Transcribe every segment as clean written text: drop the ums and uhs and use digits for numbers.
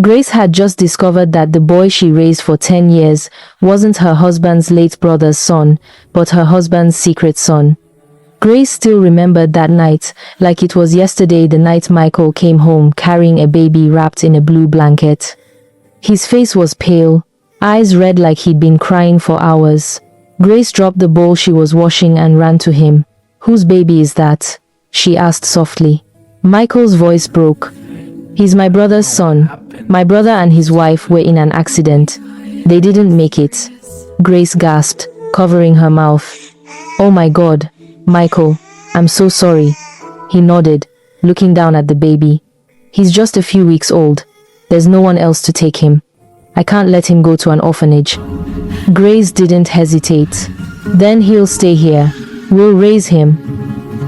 Grace had just discovered that the boy she raised for 10 years wasn't her husband's late brother's son, but her husband's secret son. Grace still remembered that night, like it was yesterday, the night Michael came home carrying a baby wrapped in a blue blanket. His face was pale, eyes red like he'd been crying for hours. Grace dropped the bowl she was washing and ran to him. "Whose baby is that?" she asked softly. Michael's voice broke. "He's my brother's son. My brother and his wife were in an accident. They didn't make it." Grace gasped, covering her mouth. "Oh my God, Michael, I'm so sorry." He nodded, looking down at the baby. "He's just a few weeks old. There's no one else to take him. I can't let him go to an orphanage." Grace didn't hesitate. "Then he'll stay here. We'll raise him."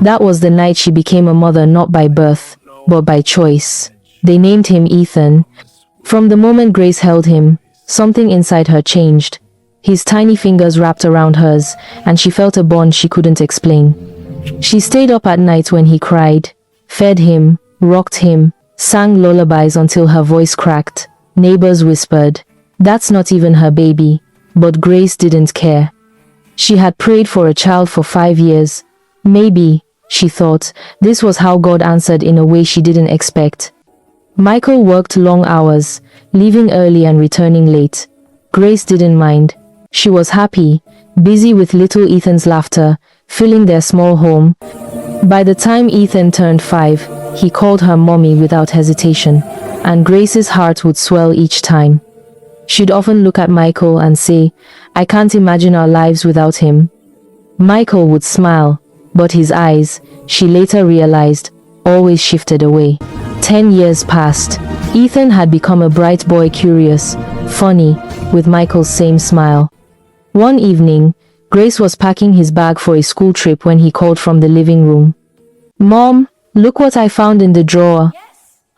That was the night she became a mother, not by birth, but by choice. They named him Ethan. From the moment Grace held him, something inside her changed. His tiny fingers wrapped around hers, and she felt a bond she couldn't explain. She stayed up at night when he cried, fed him, rocked him, sang lullabies until her voice cracked. Neighbors whispered, "That's not even her baby." But Grace didn't care. She had prayed for a child for 5 years. Maybe, she thought, this was how God answered in a way she didn't expect. Michael worked long hours, leaving early and returning late. Grace didn't mind. She was happy, busy with little Ethan's laughter, filling their small home. By the time Ethan turned 5, he called her mommy without hesitation, and Grace's heart would swell each time. She'd often look at Michael and say, "I can't imagine our lives without him." Michael would smile, but his eyes, she later realized, always shifted away. 10 years passed. Ethan had become a bright boy, curious, funny, with Michael's same smile. One evening, Grace was packing his bag for a school trip when he called from the living room. "Mom, look what I found in the drawer."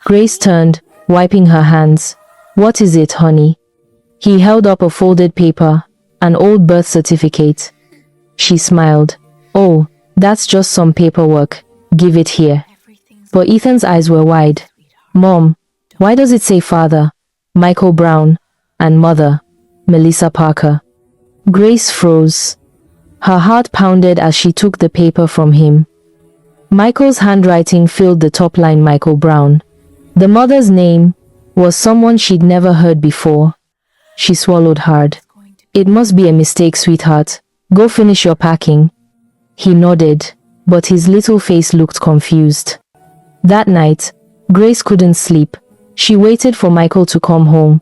Grace turned, wiping her hands. "What is it, honey?" He held up a folded paper, an old birth certificate. She smiled. "Oh, that's just some paperwork. Give it here." But Ethan's eyes were wide. "Mom, why does it say father, Michael Brown, and mother, Melissa Parker?" Grace froze. Her heart pounded as she took the paper from him. Michael's handwriting filled the top line, Michael Brown. The mother's name was someone she'd never heard before. She swallowed hard. "It must be a mistake, sweetheart. Go finish your packing." He nodded, but his little face looked confused. That night, Grace couldn't sleep. She waited for Michael to come home.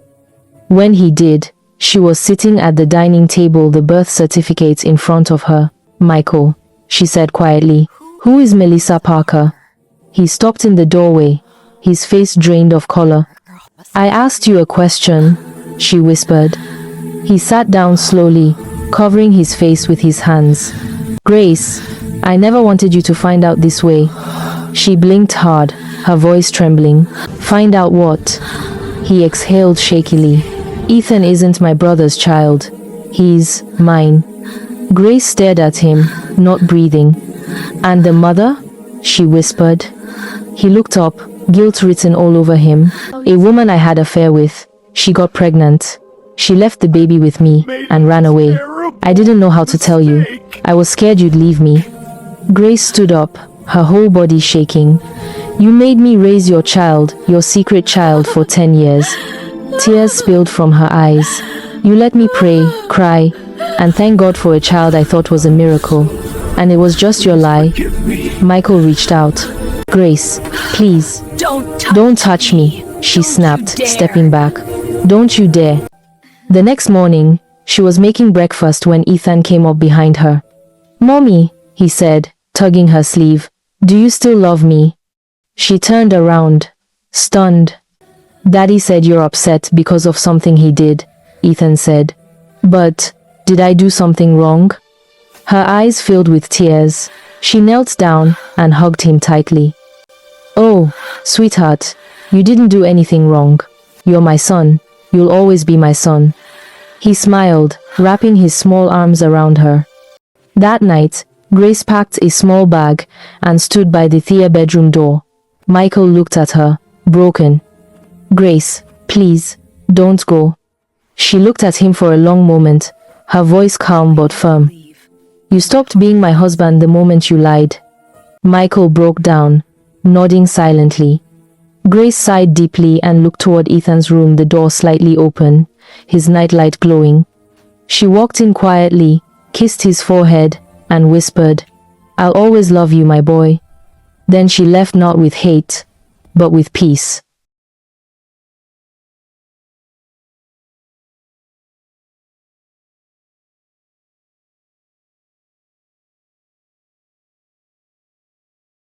When he did, she was sitting at the dining table, the birth certificate in front of her. "Michael," she said quietly, "who is Melissa Parker?" He stopped in the doorway, his face drained of color. "I asked you a question," she whispered. He sat down slowly, covering his face with his hands. "Grace, I never wanted you to find out this way." She blinked hard, her voice trembling. "Find out what?" He exhaled shakily. "Ethan isn't my brother's child. He's mine." Grace stared at him, not breathing. "And the mother?" she whispered. He looked up, guilt written all over him. "A woman I had an affair with. She got pregnant. She left the baby with me and ran away. I didn't know how to tell you. I was scared you'd leave me." Grace stood up, her whole body shaking. "You made me raise your child, your secret child, for 10 years. Tears spilled from her eyes. "You let me pray, cry, and thank God for a child I thought was a miracle. And it was just your lie." Michael reached out. "Grace, please, don't touch me," she snapped, stepping back. "Don't you dare." The next morning, she was making breakfast when Ethan came up behind her. "Mommy," he said, tugging her sleeve, "do you still love me?" She turned around, stunned. "Daddy said you're upset because of something he did," Ethan said. "But, did I do something wrong?" Her eyes filled with tears. She knelt down and hugged him tightly. "Oh, sweetheart, you didn't do anything wrong. You're my son. You'll always be my son." He smiled, wrapping his small arms around her. That night, Grace packed a small bag and stood by the Thea bedroom door. Michael looked at her, broken. "Grace, Please, don't go. She looked at him for a long moment, her voice calm but firm. You stopped being my husband the moment you lied. Michael broke down, nodding silently. Grace sighed deeply and looked toward Ethan's room, the door slightly open, his nightlight glowing. She walked in quietly, kissed his forehead, and whispered, I'll always love you, my boy. Then she left, not with hate, but with peace.